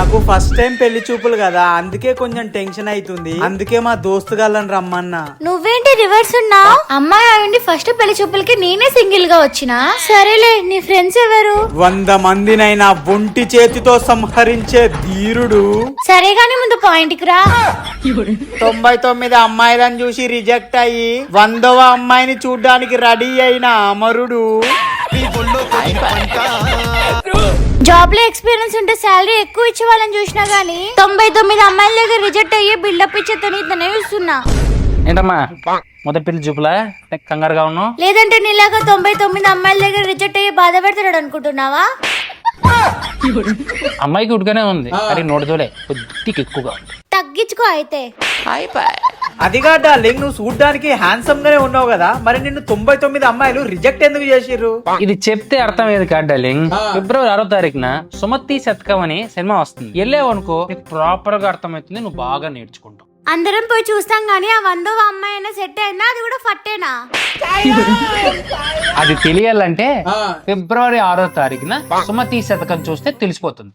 నాకు first time పెళ్లి చూపులు కదా, అందుకే కొంచెం టెన్షన్ అవుతుంది. అందుకే మా దోస్తు గాళ్ళని రమ్మన్నా. నువ్వేంటి రివర్స్ ఉన్నావు? అమ్మాయి అయ్యండి ఫస్ట్ పెళ్లి చూపులకి నేనే సింగిల్ గా వచ్చినా. సరేలే, నీ ఫ్రెండ్స్ ఎవరు? 100 మందినైనా ఒంటి చేతితో సంహరించే ధీరుడు. సరే గాని ముందు పాయింట్ కి రా. 99 అమ్మాయిలను చూసి రిజెక్ట్ అయ్యి 100వ అమ్మాయిని చూడ్డానికి రెడీ అయిన అమరుడు. జాబ్ లో ఎక్స్పీరియన్స్ ఉంటే శాలరీ ఎక్కువ ఇచ్చే వాళ్ళని చూసినా గానీ 99 అమ్మాయిల దగ్గర రిజెక్ట్ అయ్యి బిల్డప్ ఇచ్చే తనే చూస్తున్నా. ఏంటమ్మా మొదటి పెళ్లి చూపులా కంగారుగా ఉన్నావు? లేదంటే నీలాగా 99 అమ్మాయిల దగ్గర రిజెక్ట్ అయ్యి బాధ పెడతాడు అనుకుంటున్నావా? అమ్మాయికి ఉడిగానే ఉంది, కానీ నోటితోలే కొద్దిగా ఎక్కువగా ఉంది. తగ్గించుకో అయితే. అదిగా డార్లింగ్, నువ్వు చూడ్డానికి హ్యాండ్సమ్ గానే ఉన్నావు కదా, మరి నిన్ను 99 అమ్మాయిలు రిజెక్ట్ ఎందుకు చేసిర్రు? ఇది చెప్తే అర్థమయ్యేది కాదు డార్లింగ్. ఫిబ్రవరి 6వ తారీఖున సుమతి శతకం అని సినిమా వస్తుంది. వెళ్ళావనుకో నీకు ప్రాపర్ గా అర్థమవుతుంది, నువ్వు బాగా నేర్చుకుంటావు. అందరం పోయి చూస్తాం గానీ ఆ 100వ అమ్మాయి అయినా సెట్ అయినా అది కూడా ఫట్టేనా? అది తెలియాలంటే ఫిబ్రవరి 6వ తారీఖున సుమతి శతకం చూస్తే తెలిసిపోతుంది.